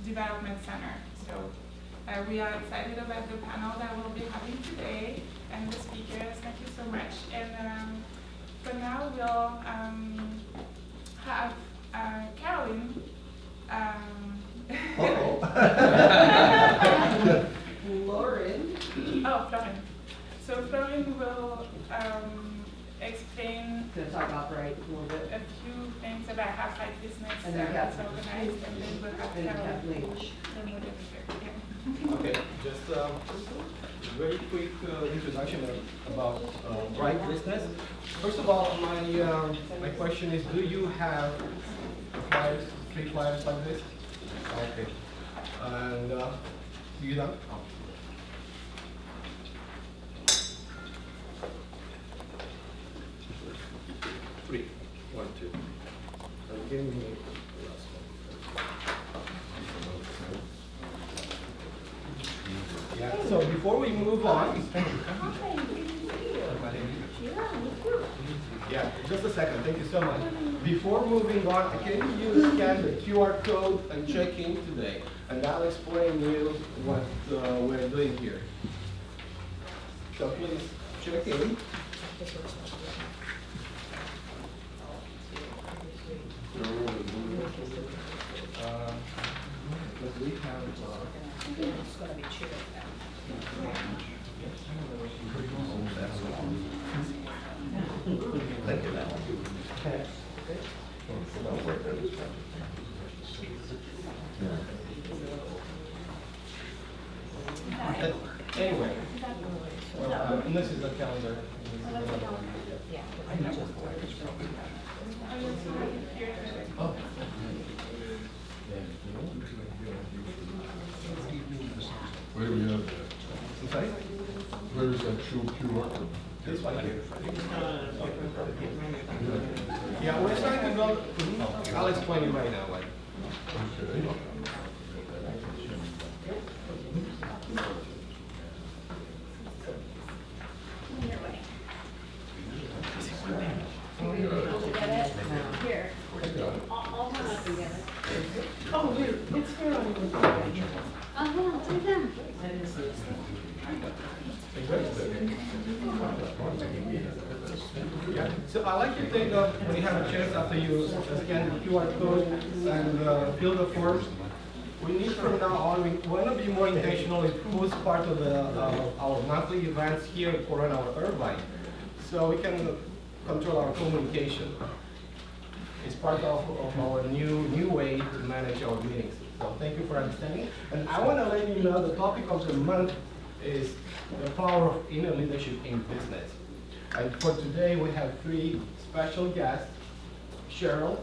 Development Center. So we are excited about the panel that we'll be having today and the speakers. Thank you so much. And for now, we'll have Caroline. Lauren. Oh, Florin. So Florin will explain Gonna talk operate a little bit. a few things about how Fight Business And then is organized, and then we'll have And then Caroline. Leach. Then we'll do it here. Okay, just a very quick introduction about Bright Business. First of all, my question is, do you have flyers, 3 flyers like this? Okay. And do you know? 3, 1, 2. Give me the last one. Yeah, so before we move on, yeah, just a second, thank you so much. Before moving on, can you scan the QR code and check in today? And I'll explain to you what we're doing here. So please check in. But we have It's gonna be cheaper now. thank you, that one. Anyway, and this is the calendar. Oh. Where do we have that? I'm sorry? Where is that show QR code? This one here. Yeah, we're trying to build, I'll explain it right now, like. Okay. Here. I got it. I'll run up and get it. Oh, here, it's here on the Oh, take them. Yeah, so I like to think of when you have a chance after you scan the QR code and fill the forms. We need from now on, we want to be more intentional with who's part of our monthly events here in Coronado Irvine. So we can control our communication. It's part of our new way to manage our meetings. So thank you for understanding. And I want to let you know the topic of the month is the power of inner leadership in business. And for today, we have 3 special guests. Cheryl,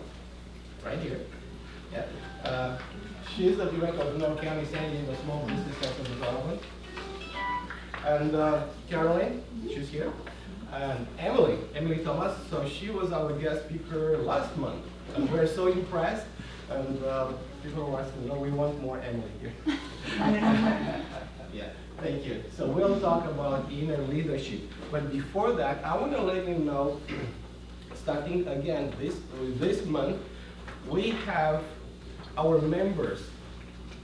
right here. Yeah. She's the director of North County San Diego Small Business Sector Development. And Caroline, she's here. And Emily Thomas, so she was our guest speaker last month. And we're so impressed. And people were asking, no, we want more Emily here. Yeah, thank you. So we'll talk about inner leadership. But before that, I want to let you know, starting again this month, we have our members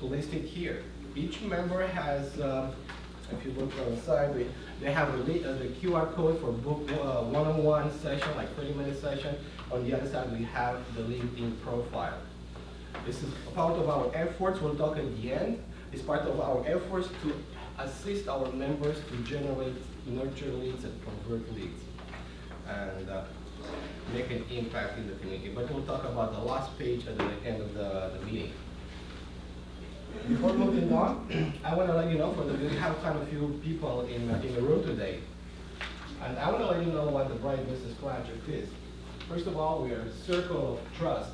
listed here. Each member has, if you look on the side, they have the QR code for book one-on-one session, like 30-minute session. On the other side, we have the LinkedIn profile. This is part of our efforts, we'll talk at the end. It's part of our efforts to assist our members to generate, nurture leads and convert leads. And make an impact in the community. But we'll talk about the last page at the end of the meeting. Before moving on, I want to let you know, we have kind of few people in the room today. And I want to let you know what the Bright Business Project is. First of all, we are a circle of trust.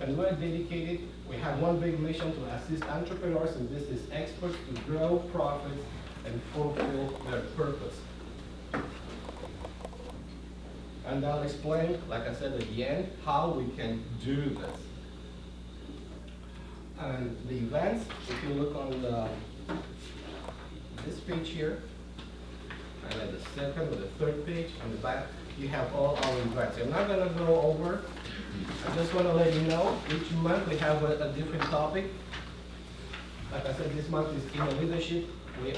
And we're dedicated, we have one big mission to assist entrepreneurs and business experts to grow profits and fulfill their purpose. And I'll explain, like I said at the end, how we can do this. And the events, if you look on this page here, and at the second or the third page on the back, you have all our events. I'm not going to go over. I just want to let you know, each month we have a different topic. Like I said, this month is inner leadership.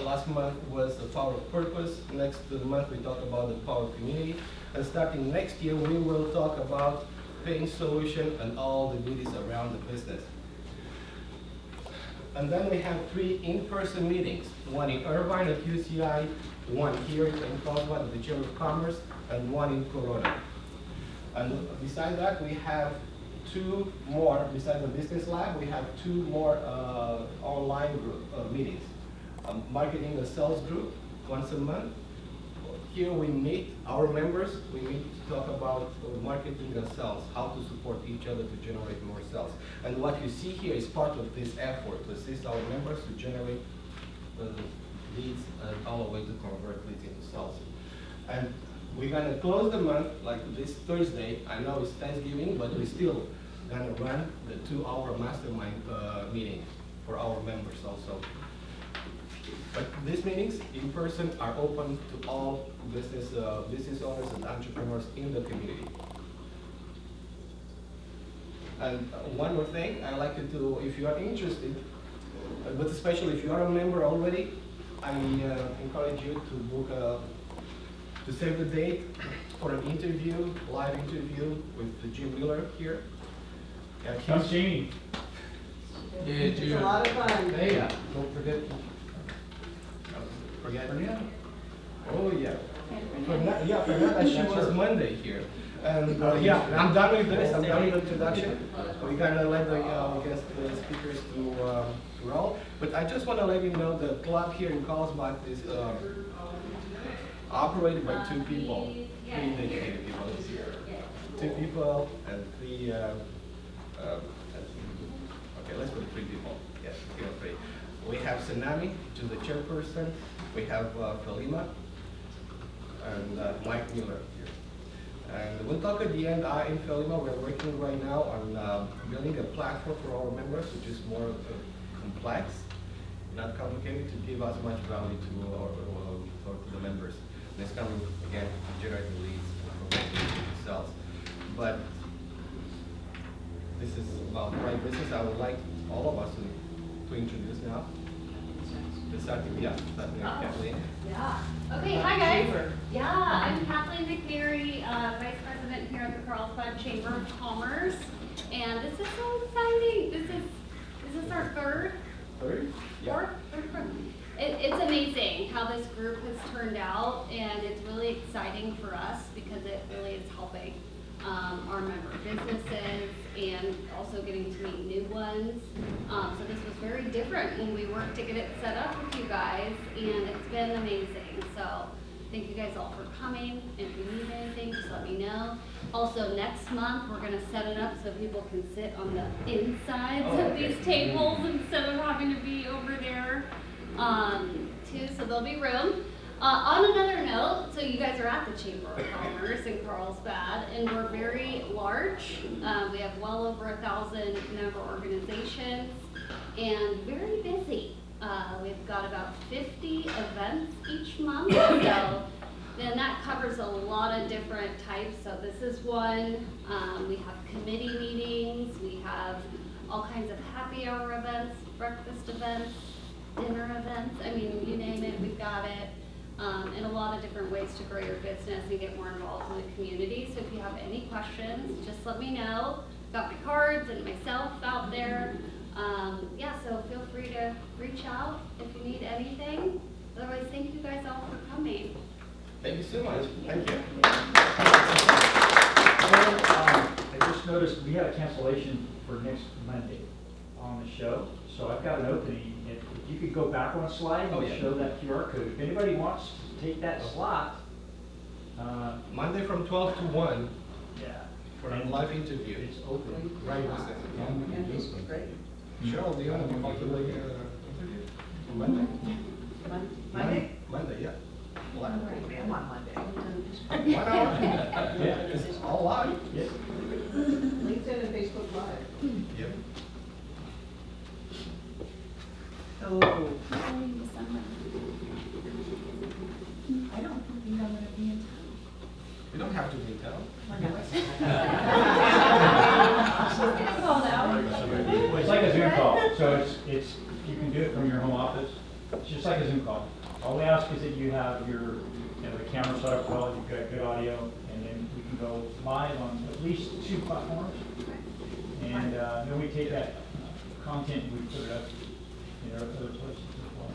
Last month was the power of purpose. Next month we talk about the power of community. And starting next year, we will talk about paying solution and all the goodies around the business. And then we have 3 in-person meetings, one in Irvine at UCI, one here in Carlsbad at the Chamber of Commerce, and one in Corona. And beside that, we have 2 more, besides the business lab, we have 2 more online group meetings. Marketing and sales group, once a month. Here we meet our members, we meet to talk about marketing and sales, how to support each other to generate more sales. And what you see here is part of this effort to assist our members to generate leads and all the way to convert leads into sales. And we're gonna close the month like this Thursday. I know it's Thanksgiving, but we're still gonna run the 2-hour mastermind meeting for our members also. But these meetings in person are open to all business owners and entrepreneurs in the community. And one more thing, I'd like you to, if you are interested, but especially if you are a member already, I encourage you to book to save the date for an interview, live interview with Jim Miller here. Come Jamie. Yeah, It's a lot of fun. Hey, don't forget. Forget? Oh, yeah. Fernanda, she was Monday here. And yeah, I'm done with this. I'm done with the introduction. We're gonna let the speakers to roll. But I just want to let you know the club here in Carlsbad is operated by 2 people, 3 dedicated people. 2 people and 3. Okay, let's put 3 people. Yes, 3. We have Tsunami, which is the chairperson. We have Felima and Mike Miller here. And we'll talk at the end. I and Felima, we're working right now on building a platform for our members, which is more complex, not complicated, to give as much value to the members. And it's coming, again, to generate the leads and sales. But this is about the right business. I would like all of us to introduce now. Starting Kathleen. Yeah. Okay, hi guys. Yeah, I'm Kathleen McNary, Vice President here at the Carlsbad Chamber of Commerce. And this is so exciting. Is this our third? Yeah. Fourth? It's amazing how this group has turned out, and it's really exciting for us because it really is helping our member businesses and also getting to meet new ones. So this was very different when we worked to get it set up with you guys, and it's been amazing. So thank you guys all for coming. If you need anything, just let me know. Also, next month, we're gonna set it up so people can sit on the insides of these tables instead of having to be over there, too, so there'll be room. On another note, so you guys are at the Chamber of Commerce in Carlsbad, and we're very large. We have well over 1,000 member organizations, and very busy. We've got about 50 events each month, so then that covers a lot of different types. So this is one. We have committee meetings. We have all kinds of happy hour events, breakfast events, dinner events. I mean, you name it, we've got it. And a lot of different ways to grow your business and get more involved in the community. So if you have any questions, just let me know. Got my cards and myself out there. Yeah, so feel free to reach out if you need anything. Otherwise, thank you guys all for coming. Thank you so much. Thank you. I just noticed we had a cancellation for next Monday on the show, so I've got an opening. If you could go back one slide and show that QR code. If anybody wants to take that slot. Monday from 12 to 1 Yeah. for a live interview. It's open. Right. Great. Cheryl, do you want to be into the interview? Monday? Monday? Monday, yeah. I'm on Monday. 1 hour. Yeah. It's all live. Yeah. LinkedIn and Facebook Live. Yep. Oh, In December. I don't think I'm gonna be in town. You don't have to be in town. She's getting called out. It's like a Zoom call, so it's you can do it from your home office. It's just like a Zoom call. All we ask is that you have the camera set up well, you've got good audio, and then we can go live on at least 2 platforms. And then we take that content and we put it up in other places as well.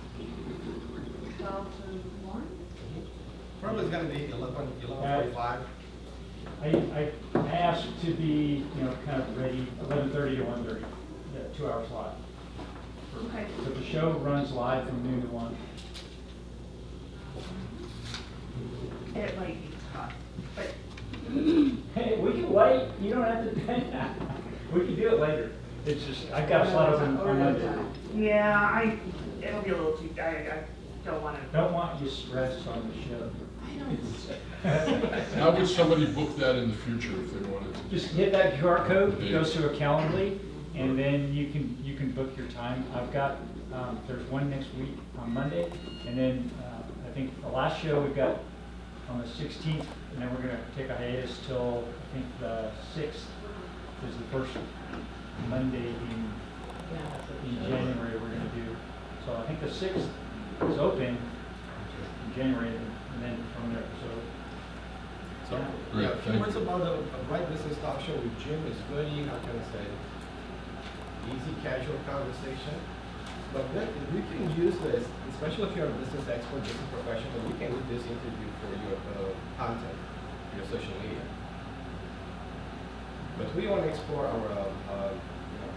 12 to 1? Probably it's gonna be 11:45. I asked to be, kind of ready 11:30 to 1:30, 2 hours live. Okay. So the show runs live from noon to 1. It might be tough, but Hey, we can wait, you don't have to, we can do it later. It's just, I've got a slot open on Monday. yeah, it'll be a little too, I don't want to. Don't want you stressed on the show. How would somebody book that in the future if they wanted to? Just hit that QR code, it goes to a Calendly, and then you can book your time. I've got, there's one next week on Monday, and then I think the last show we've got on the 16th, and then we're gonna take a hiatus till, I think, the 6th is the first Monday in January we're gonna do. So I think the 6th is open in January, and then from there, So, yeah. Great, yeah, a few thank words you. about a Bright Business Talk Show with Jim is very, how can I say, easy, casual conversation. But we can use this, especially if you're a business expert, business professional, we can use this interview for your content, your social media. But we want to explore our,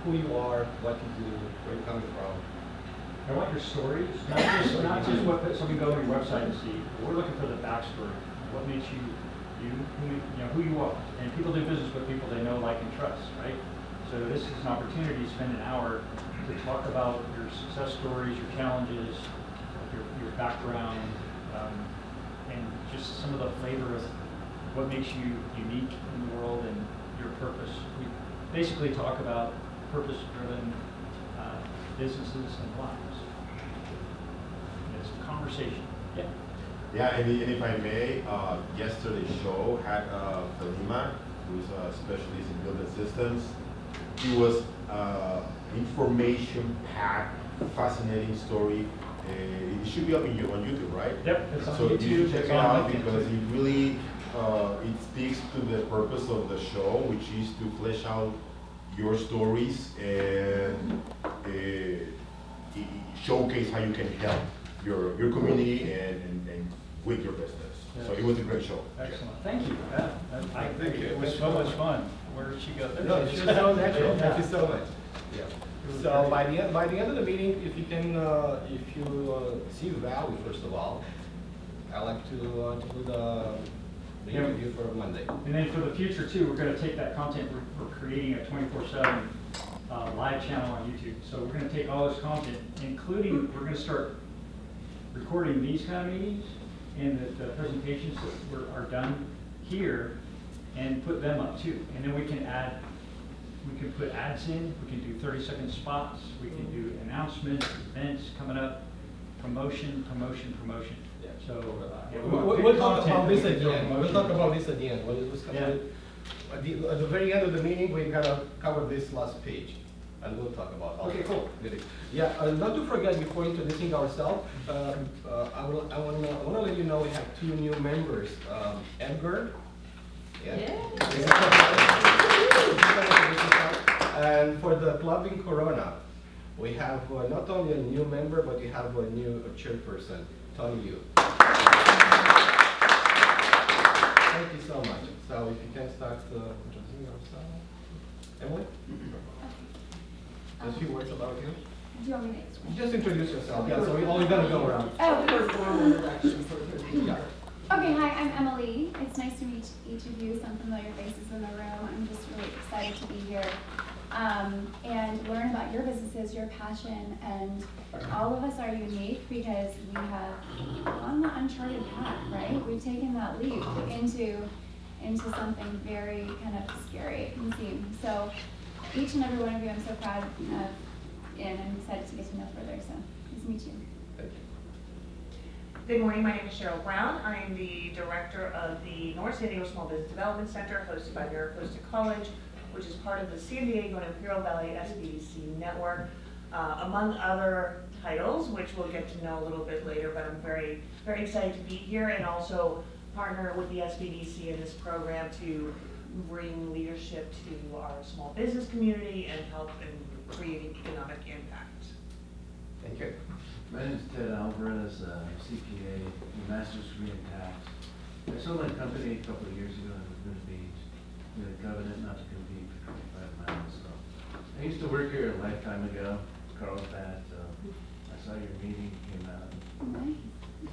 who you are, what you do, where you're coming from. I want your stories, not just what somebody go to your website and see. We're looking for the backstory. What makes you, who you are. And people do business with people they know, like, and trust, right? So this is an opportunity to spend an hour to talk about your success stories, your challenges, your background, and just some of the flavor of what makes you unique in the world and your purpose. We basically talk about purpose-driven businesses and lives. It's a conversation. Yeah. Yeah, and if I may, yesterday's show had Felima, who's a specialist in building systems. It was information-packed, fascinating story. It should be up on YouTube, right? Yep, it's on So YouTube. you should check it's it on out LinkedIn. because it really it speaks to the purpose of the show, which is to flesh out your stories and showcase how you can help your community and with your business. Yes. So it was a great show. Excellent. Thank you. Thank you. It was so much fun. Where did she go? No, it's just so natural. Thank you so much. Yeah. So by the end of the meeting, if you see value, first of all, I like to do the interview for Monday. And then for the future too, we're going to take that content. We're creating a 24/7 live channel on YouTube. So we're going to take all this content, including we're going to start recording these kind of meetings and the presentations that are done here, and put them up too. And then we can put ads in, we can do 30-second spots, we can do announcements, events coming up, promotion. Yeah. So We'll talk about this at at the end. We'll talk about this at the end. At the very end of the meeting, we're gonna cover this last page, and we'll talk about all. Okay, cool. Yeah, not to forget, before introducing ourselves, I wanna let you know we have 2 new members. Edgar. And for the club in Corona, we have not only a new member, but we have a new chairperson, Tony Yu. Thank you so much. So if you can start introducing yourself. Emily? Just a few words about you. Do you want me to explain? Just introduce yourself. Yeah, so we're only gonna go around. Oh, Yeah. okay, hi, I'm Emily. It's nice to meet each of you, some familiar faces in the room. I'm just really excited to be here and learn about your businesses, your passion, and all of us are unique because we have gone the uncharted path, right? We've taken that leap into something very kind of scary, it can seem. So each and every one of you, I'm so proud of, and I'm excited to get to know further. So nice to meet you. Thank you. Good morning, my name is Cheryl Brown. I'm the director of the North San Diego Small Business Development Center, hosted by Miracosta College, which is part of the San Diego and Imperial Valley SBDC network. among other titles, which we'll get to know a little bit later, but I'm very, very excited to be here and also partner with the SBDC in this program to bring leadership to our small business community and help in creating economic impact. Thank you. My name is Ted Alvarez, CPA, master's degree in tax. I sold my company a couple of years ago in Laguna Beach with a covenant not to compete for 25 miles. So I used to work here a lifetime ago, Carlsbad. I saw your meeting came out.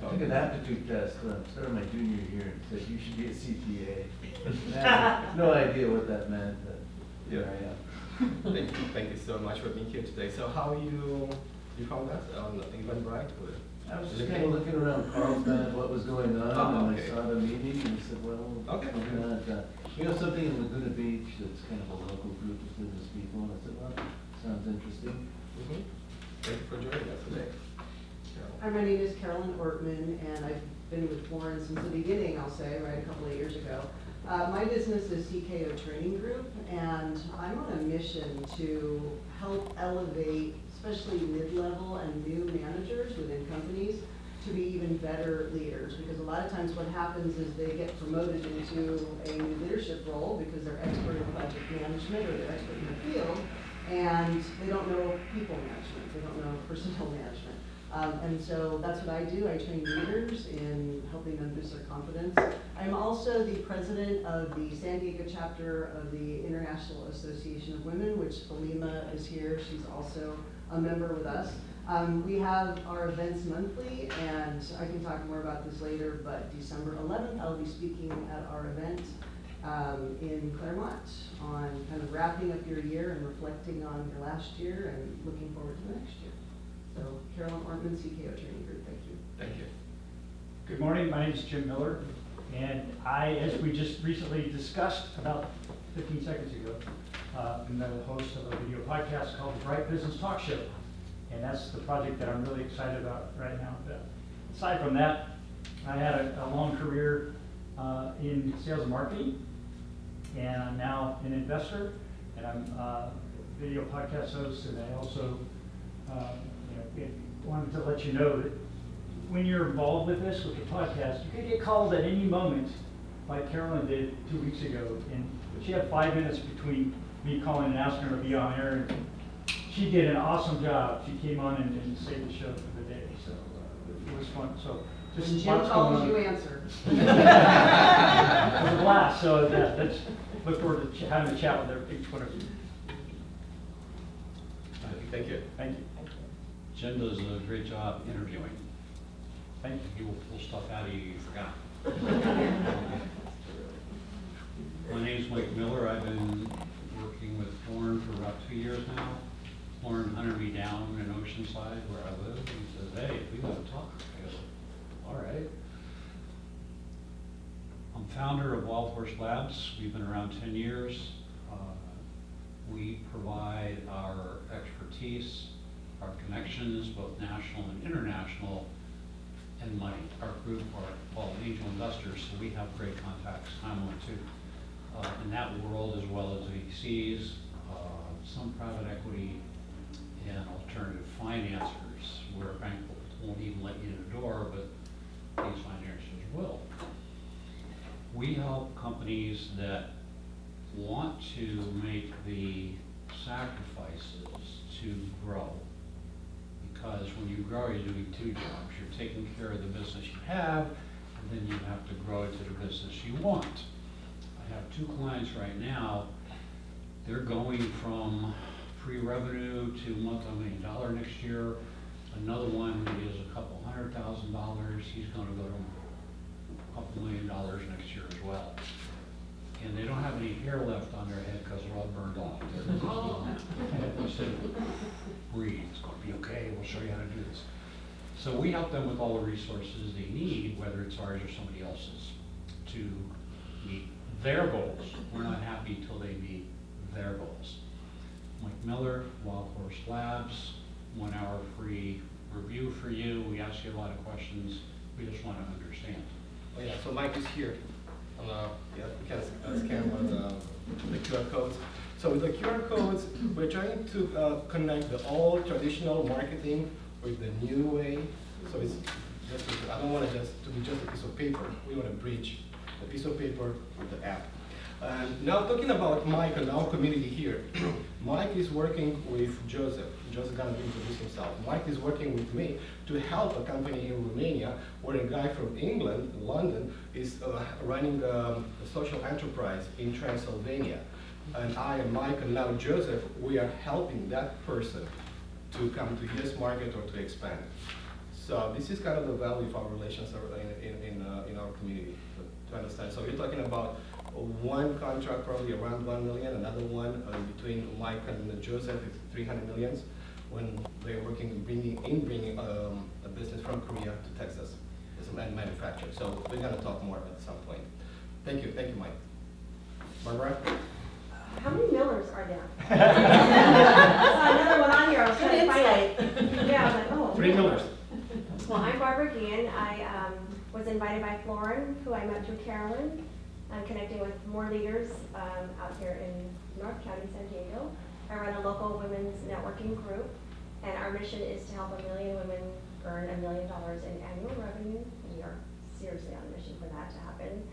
I took an aptitude test when I started my junior year and said you should be a CPA. And I had no idea what that meant, but here I am. Thank you so much for being here today. So how you found us on Eventbrite? I was just kind of looking around Carlsbad, what was going on, and okay. I saw the meeting, and I said, well, Okay. why not, we have something in Laguna Beach that's kind of a local group of business people, and I said, well, sounds interesting. Thank you for joining us today. Hi, my name is Carolyn Ortman, and I've been with Warren since the beginning, I'll say, right, a couple of years ago. My business is CKO Training Group, and I'm on a mission to help elevate, especially mid-level and new managers within companies, to be even better leaders. Because a lot of times what happens is they get promoted into a new leadership role because they're expert in project management or they're expert in the field, and they don't know people management, they don't know personnel management. And so that's what I do. I train leaders in helping them boost their confidence. I'm also the president of the San Diego chapter of the International Association of Women, which Halima is here. She's also a member with us. We have our events monthly, and I can talk more about this later, but December 11th, I'll be speaking at our event in Claremont on kind of wrapping up your year and reflecting on your last year and looking forward to the next year. So, Carolyn Ortman, CKO Training Group, thank you. Thank you. Good morning, my name is Jim Miller, and I, as we just recently discussed about 15 seconds ago, am the host of a video podcast called The Bright Business Talk Show. And that's the project that I'm really excited about right now. But aside from that, I had a long career in sales and marketing, and I'm now an investor, and I'm a video podcast host, and I also wanted to let you know that when you're involved with this, with the podcast, you could get called at any moment, like Carolyn did 2 weeks ago, and she had 5 minutes between me calling and asking her to be on air, and she did an awesome job. She came on and saved the show for the day, so it was fun. So just when Jim calls, you answer. It was a blast. So yeah, let's look forward to having a chat with each one of you. Thank you. Thank you. Jen does a great job interviewing. Thank you. He will pull stuff out of you forgot. My name is Mike Miller. I've been working with Lauren for about 2 years now. Lauren hunted me down in Oceanside where I live and says, hey, we want to talk. I go, all right. I'm founder of Wild Horse Labs. We've been around 10 years. We provide our expertise, our connections, both national and international, and money. Our group are all angel investors, so we have great contacts. I'm one too. In that world, as well as VCs, some private equity, and alternative financiers, where a bank won't even let you in the door, but these financiers will. We help companies that want to make the sacrifices to grow. Because when you grow, you're doing two jobs. You're taking care of the business you have, and then you have to grow it to the business you want. I have 2 clients right now. They're going from pre-revenue to $1 million next year. Another one is a couple $100,000. He's going to go to a couple $1 million next year as well. And they don't have any hair left on their head because they're all burned off. They said, breathe, it's going to be okay, we'll show you how to do this. So we help them with all the resources they need, whether it's ours or somebody else's, to meet their goals. We're not happy till they meet their goals. Mike Miller, Wild Horse Labs, 1 hour free review for you. We ask you a lot of questions. We just want to understand. Oh yeah, so Mike is here. Yeah, you can scan one of the QR codes. So with the QR codes, we're trying to connect the old traditional marketing with the new way. So it's just, I don't want it just to be just a piece of paper. We want to bridge the piece of paper with the app. Now talking about Mike and our community here. Mike is working with Joseph. Joseph's gonna introduce himself. Mike is working with me to help a company in Romania where a guy from England, London, is running a social enterprise in Transylvania. And I and Mike and now Joseph, we are helping that person to come to his market or to expand. So this is kind of the value of our relations in our community to understand. So you're talking about one contract probably around 1 million, another one between Mike and Joseph is 300 millions when they're working bringing a business from Korea to Texas as a manufacturer. So we're going to talk more at some point. Thank you, Mike. Barbara? How many Millers are there? I saw another one on here, I was trying to find it. Yeah, I was like, oh. 3 Millers. Well, I'm Barbara Gian. I was invited by Florin, who I met through Carolyn. I'm connecting with more leaders out here in North County, San Diego. I run a local women's networking group, and our mission is to help 1 million women earn $1 million in annual revenue. We are seriously on a mission for that to happen.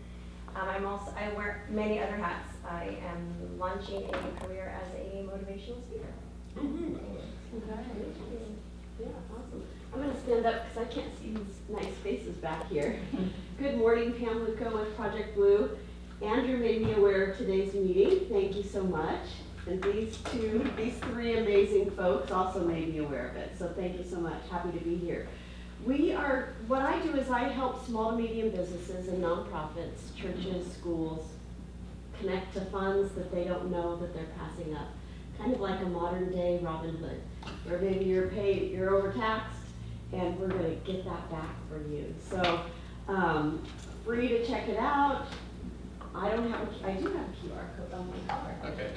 I wear many other hats. I am launching a career as a motivational speaker. Yeah, awesome. I'm going to stand up because I can't see these nice faces back here. Good morning, Pam Luco with Project Blue. Andrew made me aware of today's meeting. Thank you so much. And these three amazing folks also made me aware of it. So thank you so much. Happy to be here. What I do is I help small to medium businesses and nonprofits, churches, schools, connect to funds that they don't know that they're passing up. Kind of like a modern day Robin Hood, where maybe you're overtaxed, and we're going to get that back for you. So free to check it out. I do have a QR code on my card. Okay.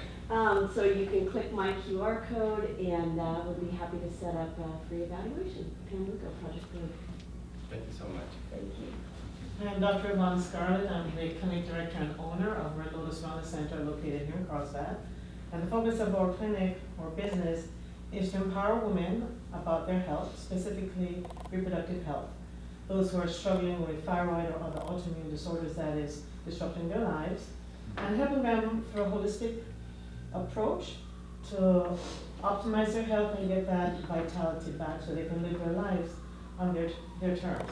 So you can click my QR code, and we'll be happy to set up a free evaluation. Pam Luco, Project Blue. Thank you so much. Thank you. I'm Dr. Yvonne Scarlett. I'm the clinic director and owner of Red Lotus Wellness Center located here in Carlsbad. And the focus of our clinic or business is to empower women about their health, specifically reproductive health. Those who are struggling with thyroid or other autoimmune disorders that is disrupting their lives, and helping them through a holistic approach to optimize their health and get that vitality back so they can live their lives on their terms.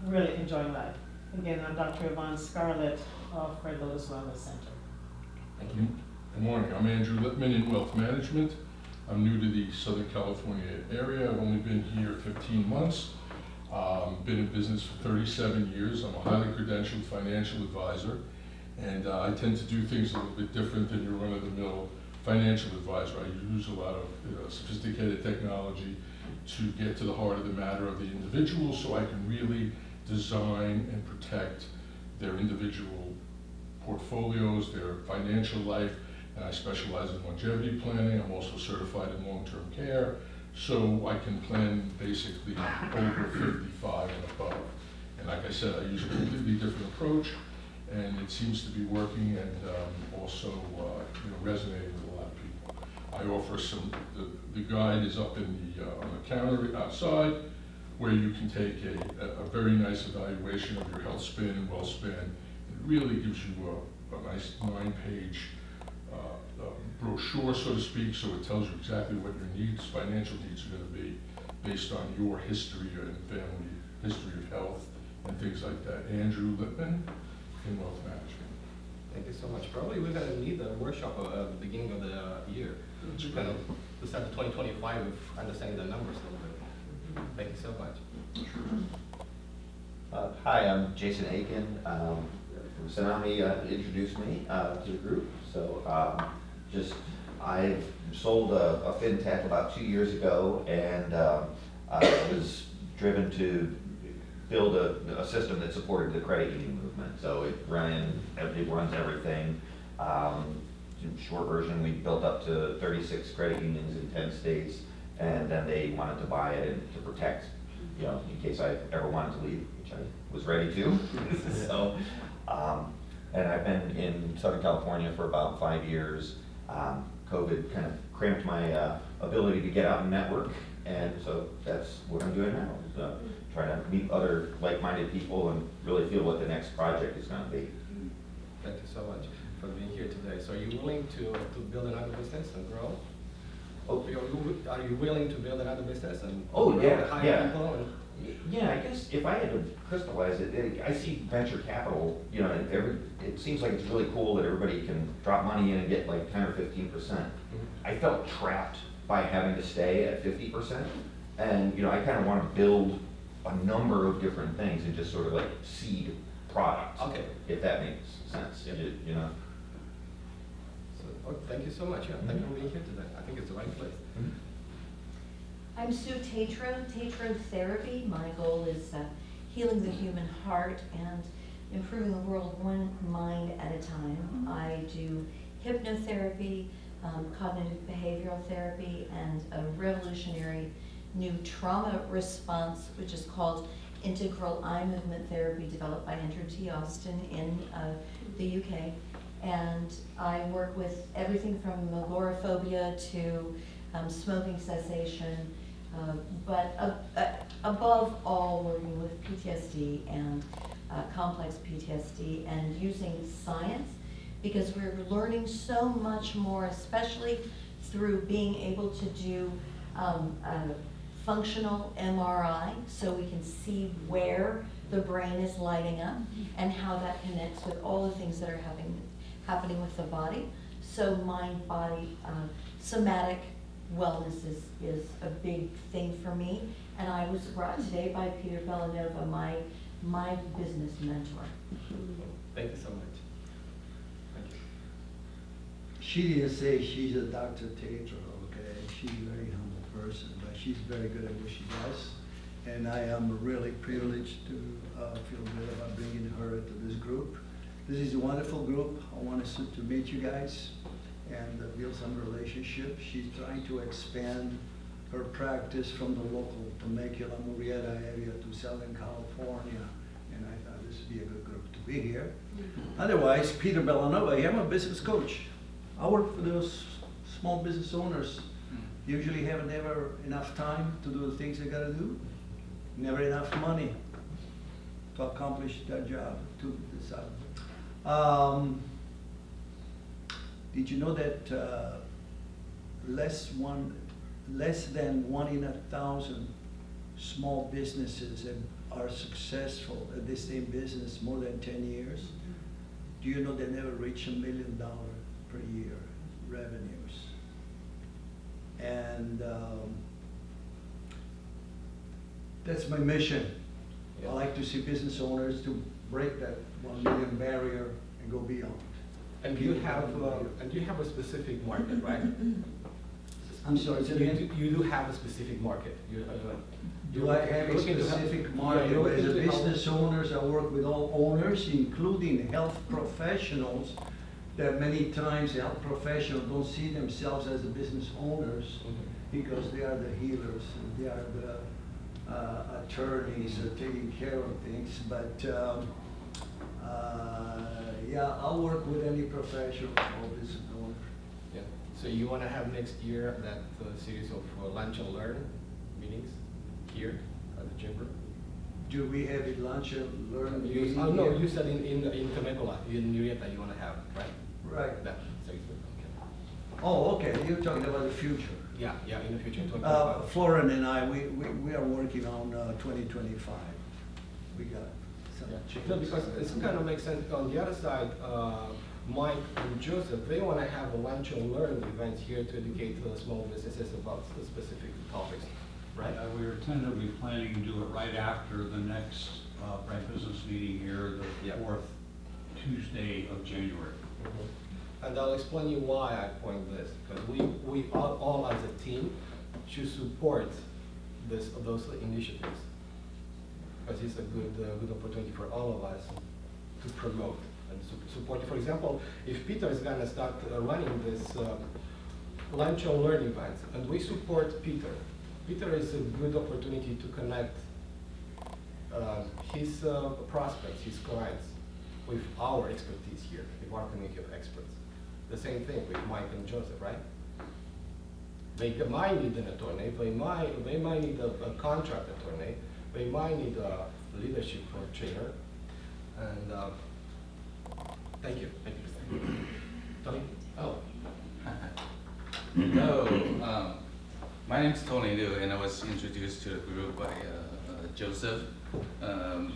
Really enjoying life. Again, I'm Dr. Yvonne Scarlett of Red Lotus Wellness Center. Thank you. Good morning, I'm Andrew Lippman in Wealth Management. I'm new to the Southern California area. I've only been here 15 months. Been in business for 37 years. I'm a highly credentialed financial advisor, and I tend to do things a little bit different than your run-of-the-mill financial advisor. I use a lot of sophisticated technology to get to the heart of the matter of the individual so I can really design and protect their individual portfolios, their financial life, and I specialize in longevity planning. I'm also certified in long-term care, so I can plan basically over 55 and above. And like I said, I use a completely different approach, and it seems to be working and also resonating with a lot of people. I offer the guide is up in on the counter outside, where you can take a very nice evaluation of your health span and well span. It really gives you a nice 9-page brochure, so to speak, so it tells you exactly what your financial needs are going to be based on your history and family history of health and things like that. Andrew Lippman in Wealth Management. Thank you so much. Probably we're going to need a workshop at the beginning of the year to kind of start the 2025 with understanding the numbers a little bit. Thank you so much. Hi, I'm Jason Aiken. Tsunami introduced me to the group. So I've sold a fintech about 2 years ago, and I was driven to build a system that supported the credit union movement. So it runs everything. In short version, we built up to 36 credit unions in 10 states, and then they wanted to buy it and to protect, in case I ever wanted to leave, which I was ready to. So, and I've been in Southern California for about 5 years, COVID kind of cramped my ability to get out and network, and so that's what I'm doing now, is trying to meet other like-minded people and really feel what the next project is gonna be. Thank you so much for being here today. So are you willing to build another business and grow? Oh, Are you willing to build another business and oh, grow, yeah, hire yeah. people? And Yeah, I guess if I had to crystallize it, I see venture capital, you know, it seems like it's really cool that everybody can drop money in and get like 10 or 15%. I felt trapped by having to stay at 50%. And, you know, I kind of want to build a number of different things and just sort of like seed products. Okay. If that makes sense, you know. So, thank you so much. Yeah, thank you for being here today. I think it's the right place. I'm Sue Tatro, Tatro Therapy. My goal is healing the human heart and improving the world one mind at a time. I do hypnotherapy, cognitive behavioral therapy, and a revolutionary new trauma response, which is called integral eye movement therapy, developed by Andrew T. Austin in the UK. And I work with everything from agoraphobia to smoking cessation, but above all working with PTSD and complex PTSD and using science, because we're learning so much more, especially through being able to do functional MRI, so we can see where the brain is lighting up and how that connects with all the things that are happening with the body. So mind, body, somatic wellness is a big thing for me. And I was brought today by Peter Bellanova, my business mentor. Thank you so much. Thank you. She didn't say she's a Dr. Tatro, okay? She's a very humble person, but she's very good at what she does. And I am really privileged to feel good about bringing her to this group. This is a wonderful group. I want to meet you guys and build some relationships. She's trying to expand her practice from the local Temecula, Murrieta area to Southern California. And I thought this would be a good group to be here. Otherwise, Peter Bellanova, I'm a business coach. I work for those small business owners. Usually have never enough time to do the things they gotta do, never enough money to accomplish their job, to decide. Did you know that less than 1 in 1,000 small businesses are successful at the same business more than 10 years? Do you know they never reach $1 million per year revenues? And that's my mission. I like to see business owners to break that 1 million barrier and go beyond. And you have a specific market, right? I'm sorry, say again? You do have a specific market. Do I have a specific market? As a business owners, I work with all owners, including health professionals, that many times health professionals don't see themselves as the business owners because they are the healers, they are the attorneys taking care of things. But yeah, I'll work with any professional or business owner. Yeah. So you want to have next year that series of lunch and learn meetings here at the chamber? Do we have a lunch and learn meeting? Oh no, you said in Temecula, in Murrieta, you want to have, right? Right. That, so okay. Oh, okay, you're talking about the future. Yeah, in the future, in 2025. Florin and I, we are working on 2025. We got some changes. No, because it kind of makes sense. On the other side, Mike and Joseph, they want to have a lunch and learn event here to educate small businesses about the specific topics, right? We were tentatively planning to do it right after the next Bright Business meeting here, the fourth Tuesday of January. And I'll explain you why I point this, because we all as a team should support those initiatives, because it's a good opportunity for all of us to promote and support. For example, if Peter is going to start running this lunch and learn events, and we support Peter, Peter is a good opportunity to connect his prospects, his clients, with our expertise here, with our community of experts. the same thing with Mike and Joseph, right? They might need an attorney, they might need a contract attorney, they might need a leadership trainer, and thank you. Tony? Oh. Hello, my name is Tony Liu, and I was introduced to the group by Joseph. And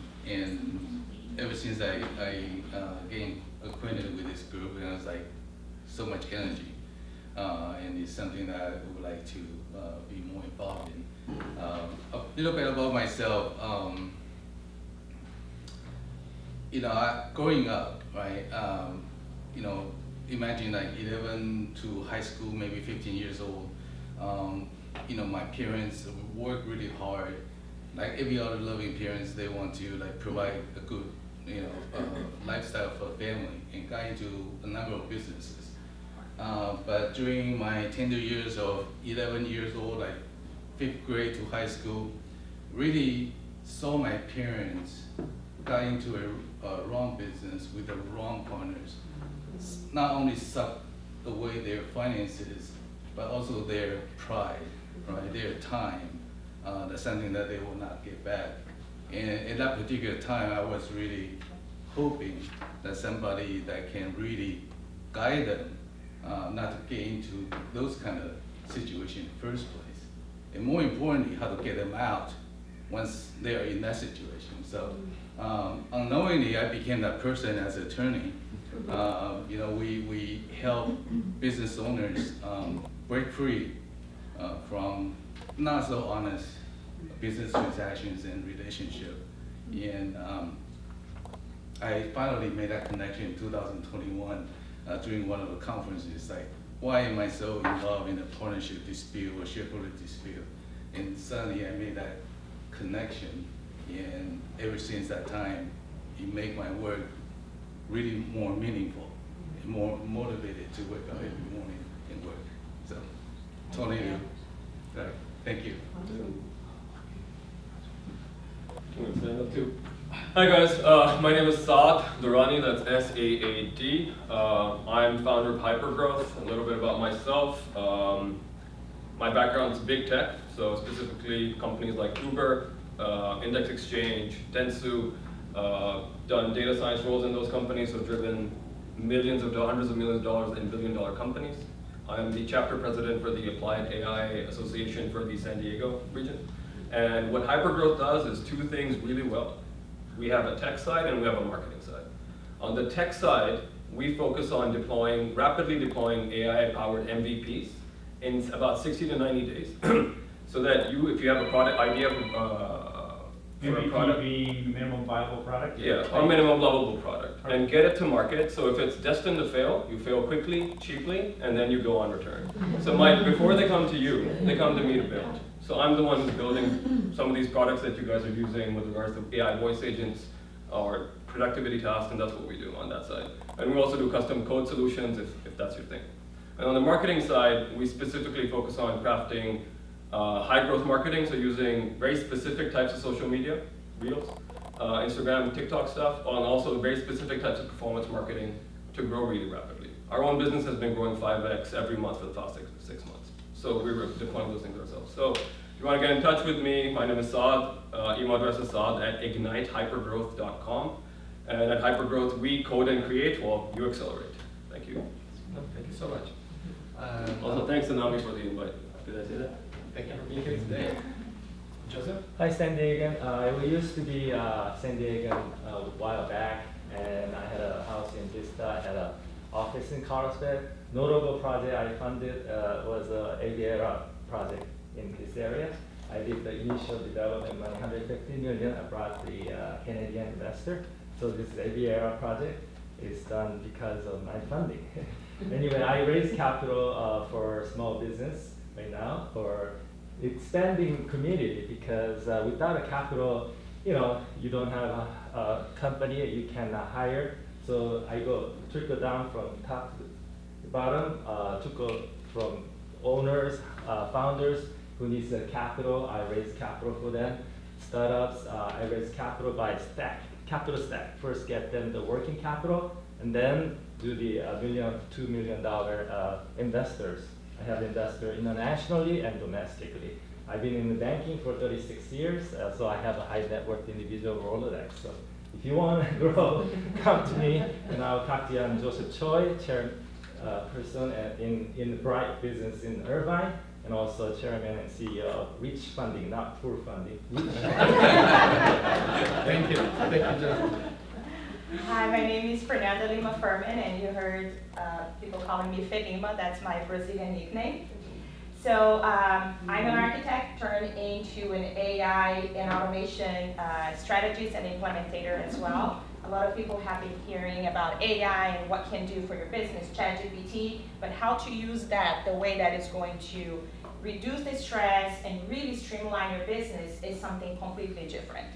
ever since I gained acquainted with this group, and I was like, so much energy. And it's something that I would like to be more involved in. A little bit about myself. Growing up, right? Imagine like 11 to high school, maybe 15 years old. My parents work really hard. Like every other loving parents, they want to like provide a good, lifestyle for a family, and got into a number of businesses. But during my tender years of 11 years old, like 5th grade to high school, really saw my parents got into a wrong business with the wrong partners. Not only sucked away their finances, but also their pride, right? Their time. That's something that they will not get back. And at that particular time, I was really hoping that somebody that can really guide them not to get into those kind of situations in the first place. And more importantly, how to get them out once they are in that situation. So unknowingly, I became that person as an attorney. We help business owners break free from not so honest business transactions and relationship. And I finally made that connection in 2021 during one of the conferences. Like, why am I so involved in a partnership dispute or shareholder dispute? And suddenly I made that connection, and ever since that time, it made my work really more meaningful and more motivated to wake up every morning and work. So, Tony, thank you. Hi guys, my name is Saad Durrani, that's S-A-A-D. I'm founder of Hypergrowth. A little bit about myself. My background is big tech, so specifically companies like Uber, Index Exchange, Dentsu, done data science roles in those companies, so driven hundreds of millions of dollars in billion-dollar companies. I am the chapter president for the Applied AI Association for the San Diego region. And what Hypergrowth does is two things really well. We have a tech side and we have a marketing side. On the tech side, we focus on rapidly deploying AI-powered MVPs in about 60 to 90 days. So that if you have a product idea for a product, minimum viable product? Yeah, or minimum lovable product, and get it to market. So if it's destined to fail, you fail quickly, cheaply, and then you go on return. So before they come to you, they come to me to build. So I'm the one who's building some of these products that you guys are using with regards to AI voice agents or productivity tasks, and that's what we do on that side. And we also do custom code solutions if that's your thing. And on the marketing side, we specifically focus on crafting high growth marketing, so using very specific types of social media, Reels, Instagram, TikTok stuff, and also very specific types of performance marketing to grow really rapidly. Our own business has been growing 5x every month for the past six months. So we were deploying those things ourselves. So if you want to get in touch with me, my name is Saad. Email address is saad@ignitehypergrowth.com. And at Hypergrowth, we code and create while you accelerate. Thank you. Thank you so much. Also, thanks to Nami for the invite. Did I say that? Thank you for being here today. Joseph? Hi, San Diegan. We used to be San Diegan a while back, and I had a house in Vista. I had an office in Carlsbad. Notable project I funded was the Aviera project in this area. I did the initial development, $150 million. I brought the Canadian investor. So this Aviera project is done because of my funding. Anyway, I raised capital for small business right now for expanding community, because without a capital, you don't have a company you can hire. So I trickle down from top to the bottom, from owners, founders who needs capital. I raise capital for them. Startups, I raise capital by capital stack. First get them the working capital, and then do the $2 million investors. I have investor internationally and domestically. I've been in the banking for 36 years, so I have a high net worth individual Rolodex. So if you want to grow, come to me, and I'll talk to you. I'm Joseph Choi, chairperson in the Bright Business in Irvine, and also chairman and CEO of Rich Funding, not Poor Funding. Thank you, Joseph. Hi, my name is Fernanda Lima Furman, and you heard people calling me Felima. That's my Brazilian nickname. So I'm an architect turned into an AI and automation strategist and implementator as well. A lot of people have been hearing about AI and what can do for your business, ChatGPT, but how to use that the way that is going to reduce the stress and really streamline your business is something completely different.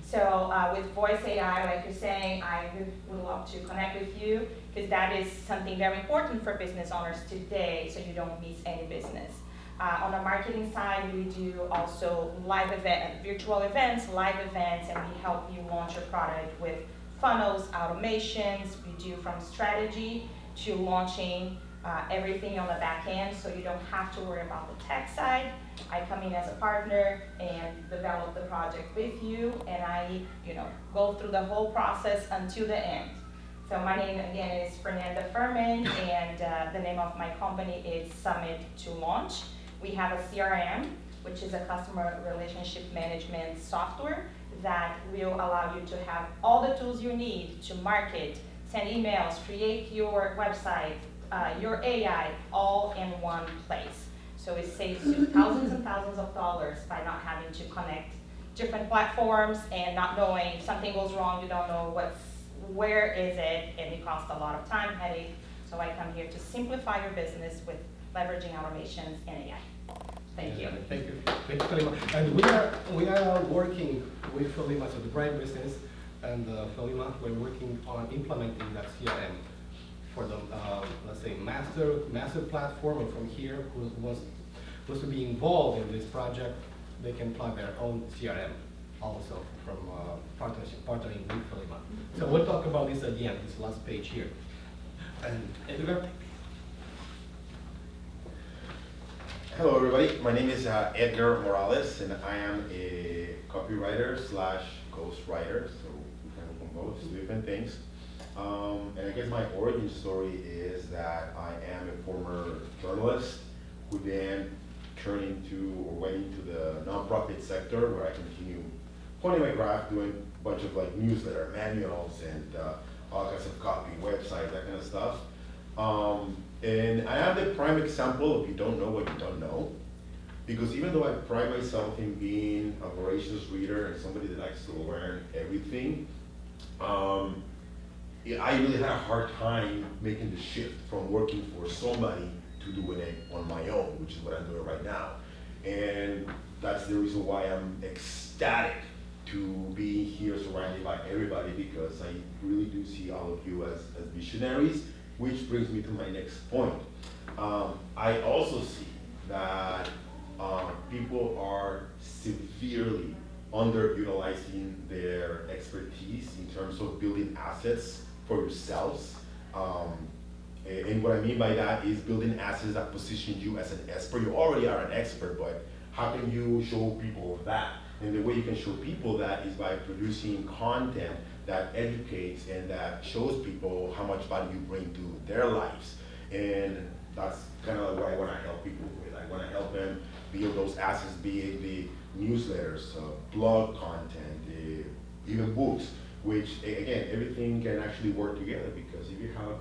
So with voice AI, like you're saying, I would love to connect with you because that is something very important for business owners today, so you don't miss any business. On the marketing side, we do also virtual events, live events, and we help you launch your product with funnels, automations. We do from strategy to launching everything on the back end, so you don't have to worry about the tech side. I come in as a partner and develop the project with you, and I, go through the whole process until the end. So my name again is Fernanda Furman, and the name of my company is Summit to Launch. We have a CRM, which is a customer relationship management software that will allow you to have all the tools you need to market, send emails, create your website, your AI, all in one place. So it saves you thousands and thousands of dollars by not having to connect different platforms and not knowing if something goes wrong, you don't know where is it, and it costs a lot of time, headache. So I come here to simplify your business with leveraging automations and AI. Thank you. Thank you, Felima. And we are working with Felima, so the Bright Business, and Felima, we're working on implementing that CRM for the, let's say, master platform, and from here, who wants to be involved in this project, they can plug their own CRM also from partnering with Felima. So we'll talk about this at the end, this last page here. And Edgar? Hello everybody, my name is Edgar Morales, and I am a copywriter / ghostwriter, so we can do both, different things. And I guess my origin story is that I am a former journalist who then went into the nonprofit sector, where I continue honing my craft, doing a bunch of newsletter, manuals, and all kinds of copy, websites, that kind of stuff. And I am the prime example of you don't know what you don't know. Because even though I pride myself in being a voracious reader and somebody that likes to learn everything, I really had a hard time making the shift from working for somebody to doing it on my own, which is what I'm doing right now. And that's the reason why I'm ecstatic to be here surrounded by everybody, because I really do see all of you as visionaries, which brings me to my next point. I also see that people are severely underutilizing their expertise in terms of building assets for yourselves. And what I mean by that is building assets that position you as an expert. You already are an expert, but how can you show people that? And the way you can show people that is by producing content that educates and that shows people how much value you bring to their lives. And that's kind of what I want to help people with. I want to help them build those assets, be it the newsletters, blog content, even books, which again, everything can actually work together, because if you have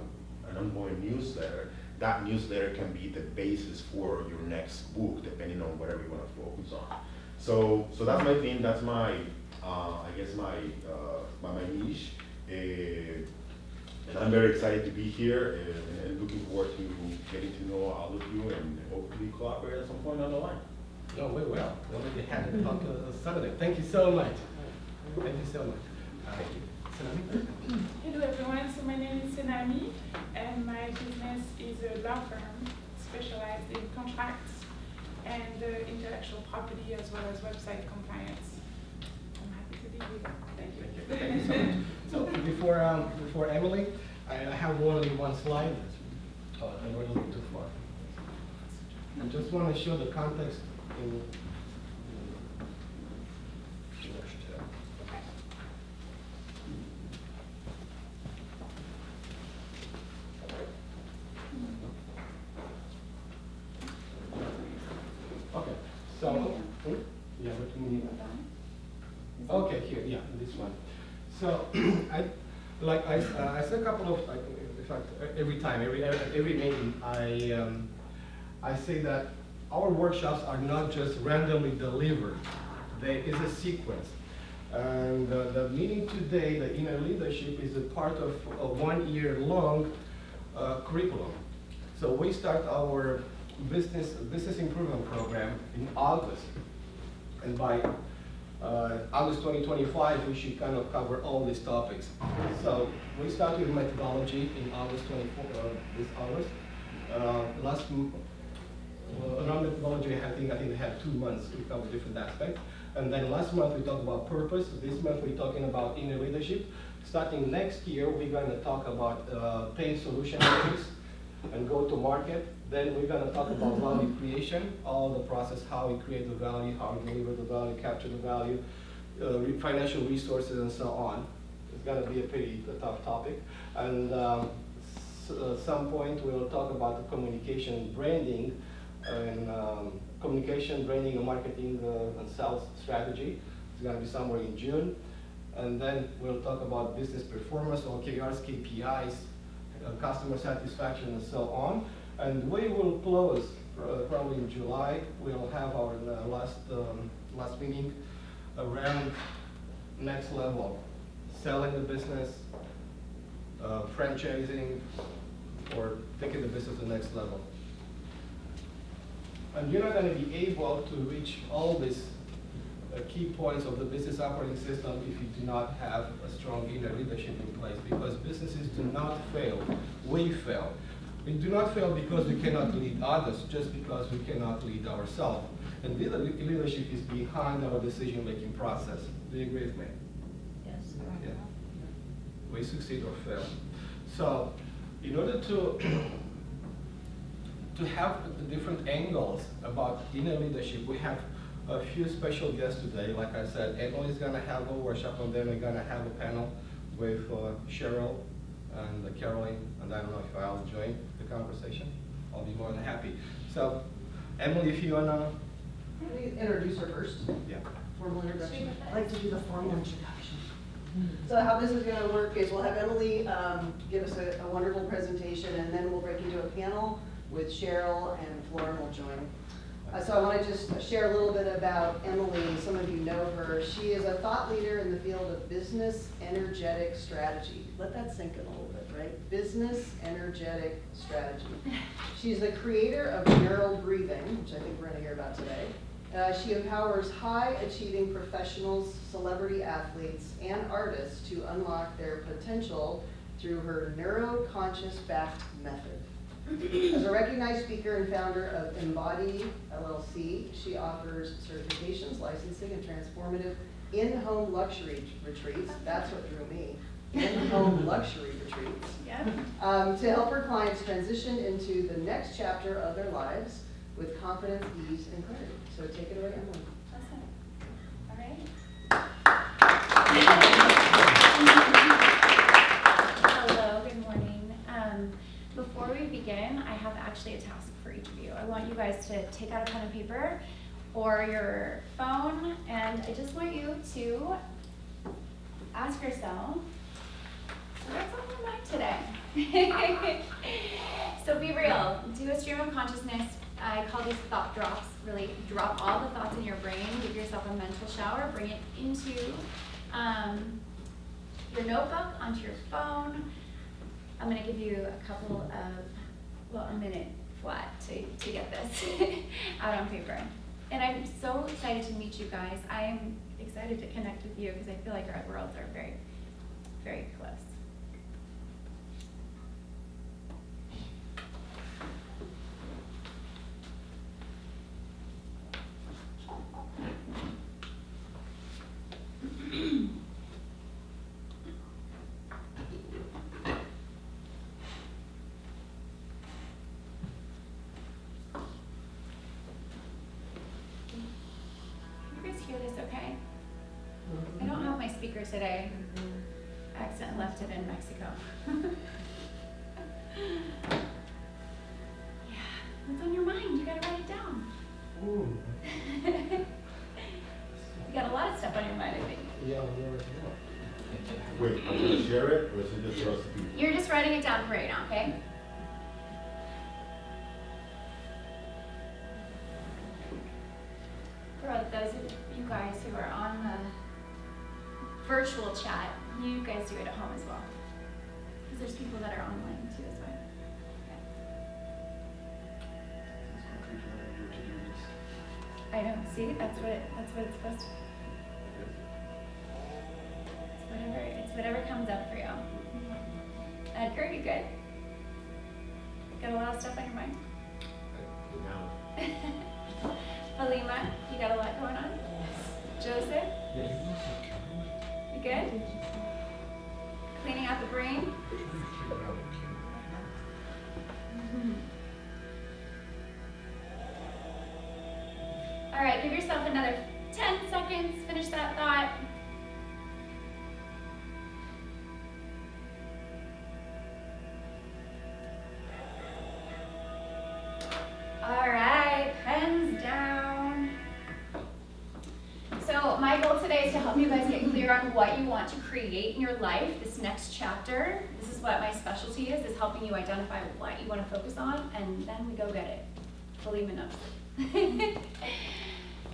an ongoing newsletter, that newsletter can be the basis for your next book, depending on whatever you want to focus on. So that's my thing. That's my, I guess my niche. And I'm very excited to be here, and looking forward to getting to know all of you and hopefully collaborate at some point on the line. No, we will. We'll make it happen. Talk Saturday. Thank you so much. Thank you so much. Tsunami? Hello everyone, so my name is Tsunami, and my business is a law firm specialized in contracts and intellectual property, as well as website compliance. I'm happy to be here. Thank you. Thank you so much. So before Emily, I have only one slide. I'm going a little too far. I just want to show the context in. Okay, so, yeah, what do you need? Okay, here, yeah, this one. So, I say a couple of, in fact, every time, every meeting, I say that our workshops are not just randomly delivered. There is a sequence. And the meeting today, the inner leadership, is a part of a 1 year long curriculum. So we start our business improvement program in August. And by August 2025, we should kind of cover all these topics. So we start with methodology in August 24, this August. Around methodology, I think we had 2 months to cover different aspects. And then last month we talked about purpose. This month we're talking about inner leadership. Starting next year, we're going to talk about pain solution metrics and go to market. Then we're going to talk about value creation, all the process, how we create the value, how we deliver the value, capture the value, financial resources, and so on. It's going to be a pretty tough topic. And at some point, we'll talk about the communication branding and communication, branding, and marketing and sales strategy. It's going to be somewhere in June. And then we'll talk about business performance, OKRs, KPIs, customer satisfaction, and so on. And we will close probably in July. We'll have our last meeting around next level, selling the business, franchising, or taking the business to the next level. And you're not going to be able to reach all these key points of the business operating system if you do not have a strong inner leadership in place, because businesses do not fail. We fail. We do not fail because we cannot lead others, just because we cannot lead ourselves. And leadership is behind our decision-making process. Do you agree with me? Yes. Yeah. We succeed or fail. So, in order to have the different angles about inner leadership, we have a few special guests today. Like I said, Emily is going to have a workshop, and then we're going to have a panel with Cheryl and Caroline, and I don't know if I'll join the conversation. I'll be more than happy. So, Emily, if you want to... Let me introduce her first. Yeah. Formal introduction. I'd like to do the formal introduction. So how this is going to work is we'll have Emily give us a wonderful presentation, and then we'll break into a panel with Cheryl, and Florin will join. So I want to just share a little bit about Emily. Some of you know her. She is a thought leader in the field of business energetic strategy. Let that sink in a little bit, right? Business energetic strategy. She's the creator of neural breathing, which I think we're going to hear about today. She empowers high-achieving professionals, celebrity athletes, and artists to unlock their potential through her neuroconscious-backed method. As a recognized speaker and founder of Embody LLC, she offers certifications, licensing, and transformative in-home luxury retreats. That's what drew me. In-home luxury retreats. Yeah. To help her clients transition into the next chapter of their lives with confidence, ease, and clarity. So take it away, Emily. Awesome. All right. Hello, good morning. Before we begin, I have actually a task for each of you. I want you guys to take out a pen and paper or your phone, and I just want you to ask yourself, what's on your mind today? So be real. Do a stream of consciousness. I call these thought drops. Really drop all the thoughts in your brain. Give yourself a mental shower. Bring it into your notebook, onto your phone. I'm going to give you a couple of, well, a minute flat to get this out on paper. And I'm so excited to meet you guys. I am excited to connect with you because I feel like our worlds are very, very close. today. I accidentally left it in Mexico. Yeah, what's on your mind? You gotta write it down. Ooh. You got a lot of stuff on your mind, I think. Yeah, we're Wait, are you gonna share it, or is it just for us to do? You're just writing it down for right now, okay? For those of you guys who are on the virtual chat, you guys do it at home as well. Because there's people that are online too as well. I know, see, that's what it's supposed to. It's whatever comes up for you. Edgar, you good? Got a lot of stuff on your mind? Halima, you got a lot going on? Joseph? You good? Cleaning out the brain? All right, give yourself another 10 seconds, finish that thought. All right, pens down. So my goal today is to help you guys get clear on what you want to create in your life, this next chapter. This is what my specialty is helping you identify what you want to focus on, and then we go get it. Believe me, no.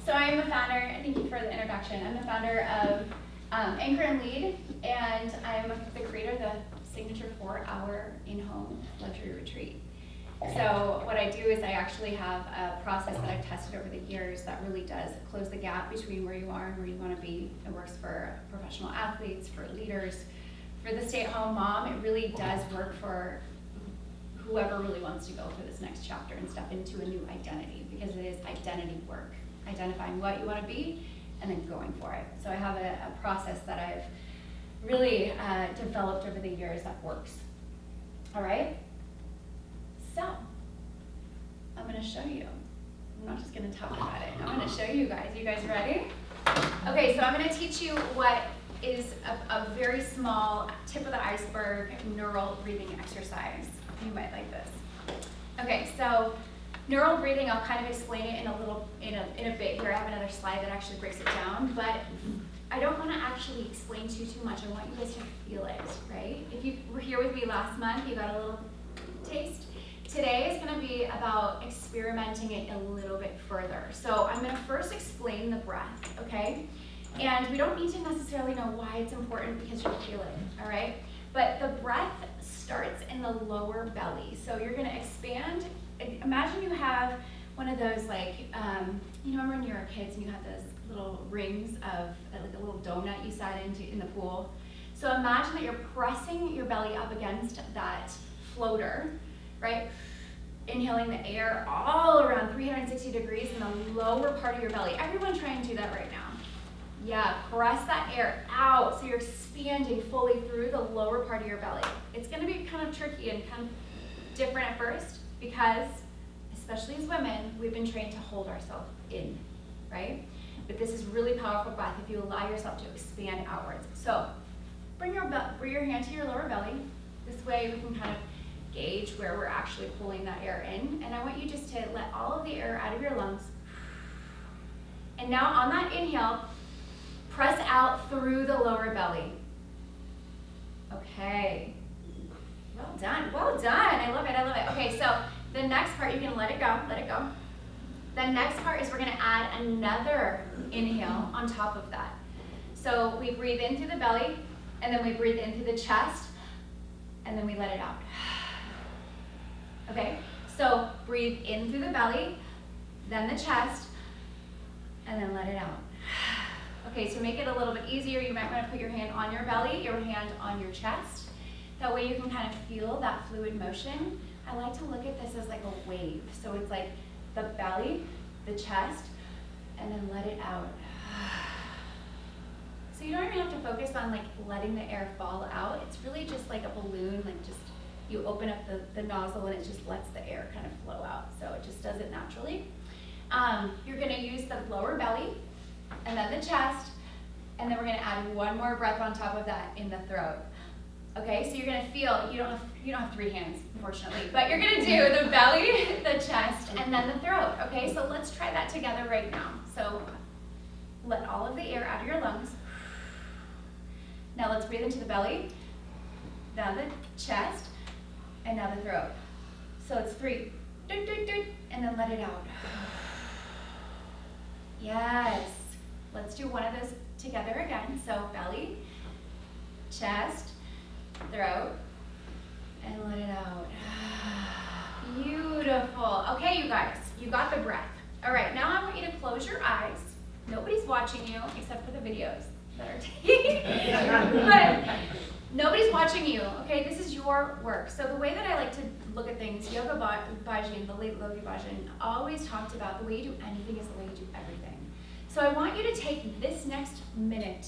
So I'm the founder, thank you for the introduction. I'm the founder of Anchor and Lead, and I'm the creator of the signature 4-hour in-home luxury retreat. So what I do is I actually have a process that I've tested over the years that really does close the gap between where you are and where you want to be. It works for professional athletes, for leaders, for the stay-at-home mom. It really does work for whoever really wants to go for this next chapter and step into a new identity, because it is identity work, identifying what you want to be and then going for it. So I have a process that I've really developed over the years that works. All right? So, I'm going to show you. I'm not just going to talk about it. I'm going to show you guys. You guys ready? Okay, so I'm going to teach you what is a very small tip of the iceberg neural breathing exercise. You might like this. Okay, so neural breathing, I'll kind of explain it in a bit here. I have another slide that actually breaks it down, but I don't want to actually explain too much. I want you guys to feel it, right? If you were here with me last month, you got a little taste. Today is going to be about experimenting it a little bit further. So I'm going to first explain the breath, okay? And we don't need to necessarily know why it's important, because you'll feel it, all right? But the breath starts in the lower belly. So you're going to expand. Imagine you have one of those, like, you know, when you were kids and you had those little rings of, like a little donut you sat into in the pool. So imagine that you're pressing your belly up against that floater, right? Inhaling the air all around 360 degrees in the lower part of your belly. Everyone try and do that right now. Yeah, press that air out so you're expanding fully through the lower part of your belly. It's going to be kind of tricky and kind of different at first because, especially as women, we've been trained to hold ourselves in, right? But this is really powerful breath if you allow yourself to expand outwards. So bring your hand to your lower belly. This way we can kind of gauge where we're actually pulling that air in. And I want you just to let all of the air out of your lungs. And now on that inhale, press out through the lower belly. Okay. Well done, well done. I love it, I love it. Okay, so the next part, you can let it go, let it go. The next part is we're gonna add another inhale on top of that. So we breathe in through the belly, and then we breathe in through the chest, and then we let it out. Okay, so breathe in through the belly, then the chest, and then let it out. Okay, so make it a little bit easier. You might want to put your hand on your belly, your hand on your chest. That way you can kind of feel that fluid motion. I like to look at this as like a wave. So it's like the belly, the chest, and then let it out. So you don't even have to focus on like letting the air fall out. It's really just like a balloon, like just you open up the nozzle and it just lets the air kind of flow out. So it just does it naturally. You're gonna use the lower belly, and then the chest, and then we're gonna add one more breath on top of that in the throat. Okay, so you're gonna feel, you don't have 3 hands, unfortunately, but you're gonna do the belly, the chest, and then the throat, okay? So let's try that together right now. So let all of the air out of your lungs. Now let's breathe into the belly, now the chest, and now the throat. So it's 3, doot, doot, doot, and then let it out. Yes, let's do one of those together again. So belly, chest, throat, and let it out. Beautiful. Okay, you guys, you got the breath. All right, now I want you to close your eyes. Nobody's watching you except for the videos that are taking. But nobody's watching you, okay? This is your work. So the way that I like to look at things, Yoga Bhajan, the late Yogi Bhajan, always talked about the way you do anything is the way you do everything. So I want you to take this next minute,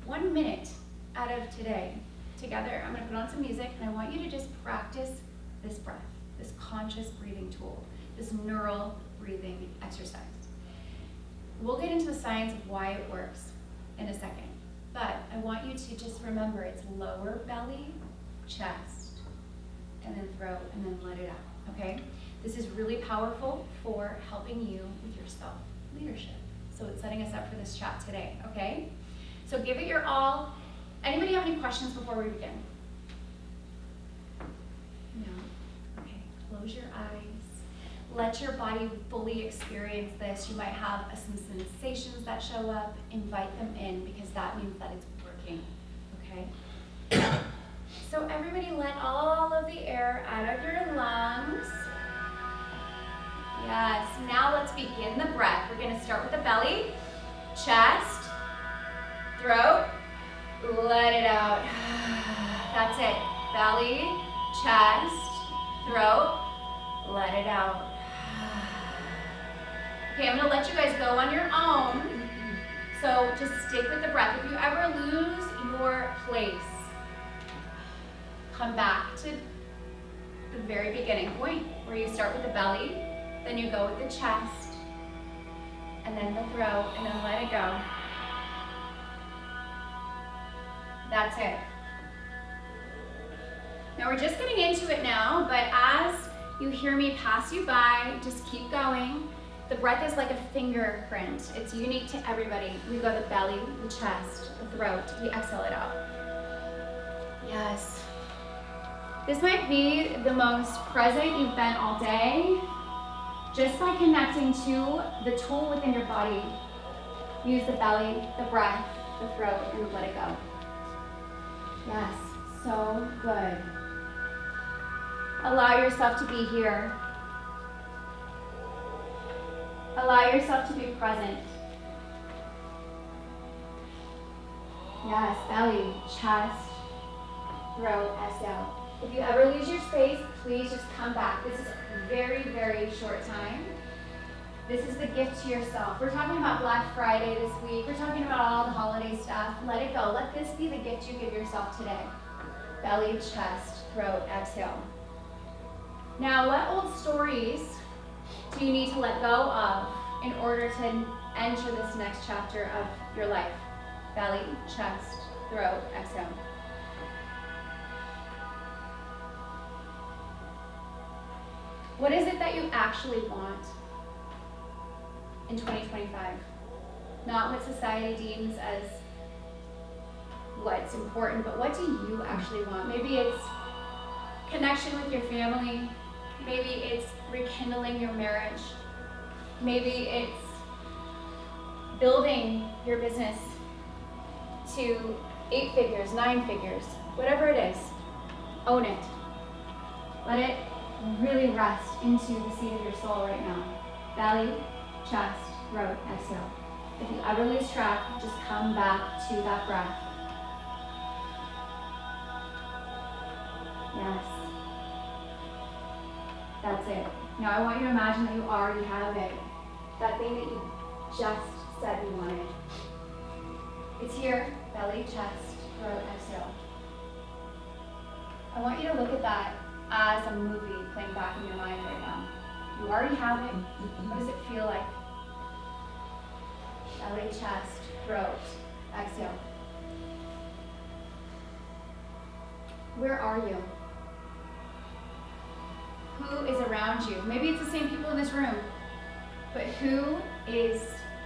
1 minute out of today, together. I'm gonna put on some music, and I want you to just practice this breath, this conscious breathing tool, this neural breathing exercise. We'll get into the science of why it works in a second, but I want you to just remember it's lower belly, chest, and then throat, and then let it out, okay? This is really powerful for helping you with your self-leadership. So it's setting us up for this chat today, okay? So give it your all. Anybody have any questions before we begin? No? Okay, close your eyes. Let your body fully experience this. You might have some sensations that show up. Invite them in, because that means that it's working, okay? So everybody let all of the air out of your lungs. Yes, now let's begin the breath. We're gonna start with the belly, chest, throat, let it out. That's it. Belly, chest, throat, let it out. Okay, I'm gonna let you guys go on your own. So just stick with the breath. If you ever lose your place, come back to the very beginning point where you start with the belly, then you go with the chest, and then the throat, and then let it go. That's it. Now we're just getting into it now, but as you hear me pass you by, just keep going. The breath is like a fingerprint. It's unique to everybody. We go the belly, the chest, the throat. We exhale it out. Yes. This might be the most present you've been all day, just by connecting to the tool within your body. Use the belly, the breath, the throat, and let it go. Yes, so good. Allow yourself to be here. Allow yourself to be present. Yes, belly, chest, throat, exhale. If you ever lose your space, please just come back. This is a very, very short time. This is the gift to yourself. We're talking about Black Friday this week. We're talking about all the holiday stuff. Let it go. Let this be the gift you give yourself today. Belly, chest, throat, exhale. Now, what old stories do you need to let go of in order to enter this next chapter of your life? Belly, chest, throat, exhale. What is it that you actually want in 2025? Not what society deems as what's important, but what do you actually want? Maybe it's connection with your family. Maybe it's rekindling your marriage. Maybe it's building your business to 8 figures, 9 figures, whatever it is. Own it. Let it really rest into the seat of your soul right now. Belly, chest, throat, exhale. If you ever lose track, just come back to that breath. Yes. That's it. Now I want you to imagine that you already have it. That thing that you just said you wanted. It's here. Belly, chest, throat, exhale. I want you to look at that as a movie playing back in your mind right now. You already have it. What does it feel like? Belly, chest, throat, Exhale. Where are you? Who is around you? Maybe it's the same people in this room, but who is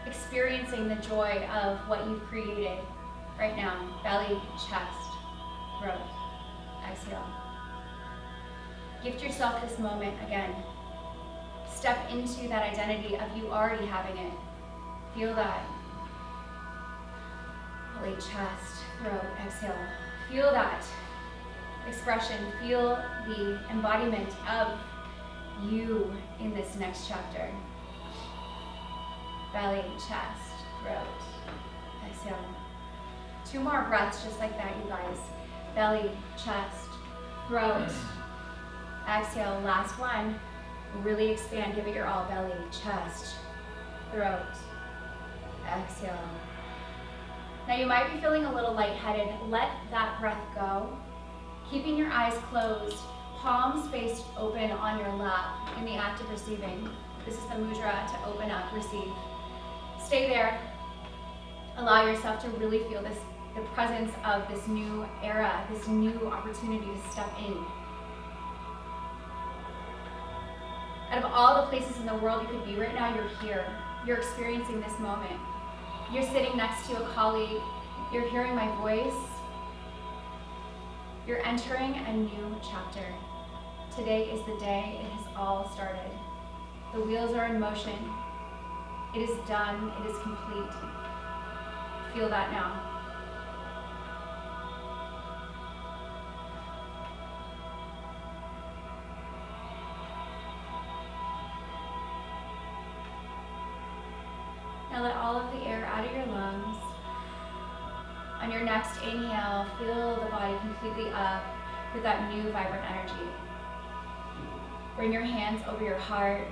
experiencing the joy of what you've created right now? Belly, chest, throat. Exhale. Gift yourself this moment again. Step into that identity of you already having it. Feel that. Belly, chest, throat. Exhale. Feel that expression. Feel the embodiment of you in this next chapter. Belly, chest, throat. Exhale. 2 more breaths just like that, you guys. Belly, chest, throat. Exhale. Last one. Really expand. Give it your all. Belly, chest, throat. Exhale. Now you might be feeling a little lightheaded. Let that breath go. Keeping your eyes closed, palms faced open on your lap in the act of receiving. This is the mudra to open up, receive. Stay there. Allow yourself to really feel this, the presence of this new era, this new opportunity to step in. Out of all the places in the world you could be right now, you're here. You're experiencing this moment. You're sitting next to a colleague. You're hearing my voice. You're entering a new chapter. Today is the day it has all started. The wheels are in motion. It is done. It is complete. Feel that now. Now let all of the air out of your lungs. On your next inhale, fill the body completely up with that new vibrant energy. Bring your hands over your heart,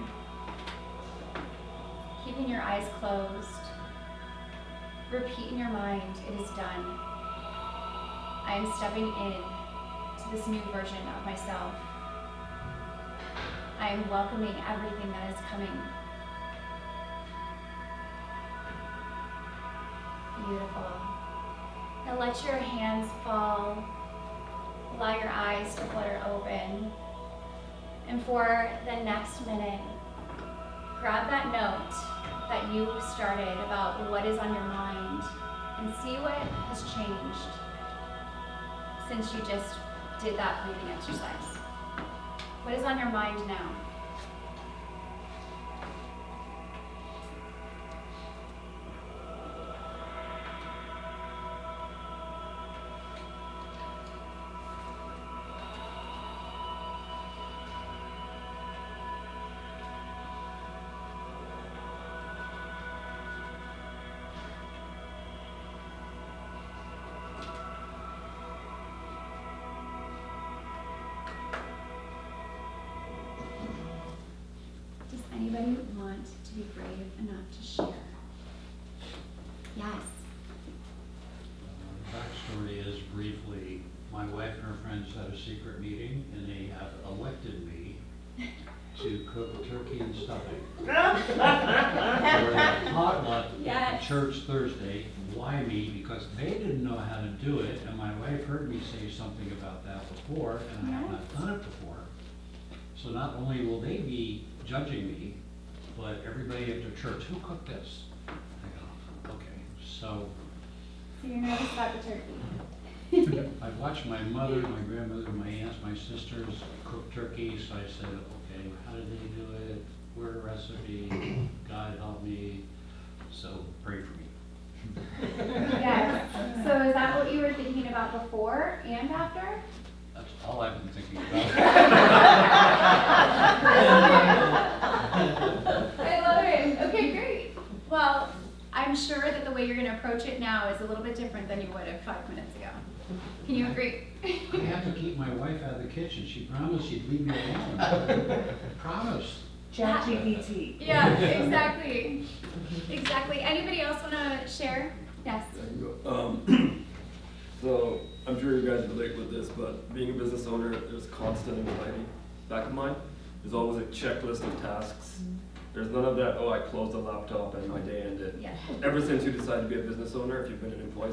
keeping your eyes closed. Repeat in your mind, it is done. I am stepping in to this new version of myself. I am welcoming everything that is coming. Beautiful. Now let your hands fall. Allow your eyes to flutter open. And for the next minute, grab that note that you started about what is on your mind and see what has changed since you just did that breathing exercise. What is on your mind now? Anybody want to be brave enough to share? Yes. Backstory is briefly, my wife and her friends had a secret meeting and they have elected me to cook turkey and stuffing. For the potluck at the church Thursday. Why me? Because they didn't know how to do it, and my wife heard me say something about that before, and I have not done it before. So not only will they be judging me, but everybody at the church, who cooked this? I go, okay, so. So you're nervous about the turkey? I've watched my mother, my grandmother, my aunts, my sisters cook turkey, so I said, okay, how did they do it? Where the recipe? God help me. So pray for me. Yes. So is that what you were thinking about before and after? That's all I've been thinking about. I love it. Okay, great. Well, I'm sure that the way you're going to approach it now is a little bit different than you would have 5 minutes ago. Can you agree? I have to keep my wife out of the kitchen. She promised she'd leave me alone. Promised. ChatGPT. Yeah, exactly. Exactly. Anybody else want to share? Yes. So I'm sure you guys relate with this, but being a business owner, there's constant anxiety. Back of mind, there's always a checklist of tasks. There's none of that, oh, I closed the laptop and my day ended. Yeah. Ever since you decided to be a business owner, if you've been an employee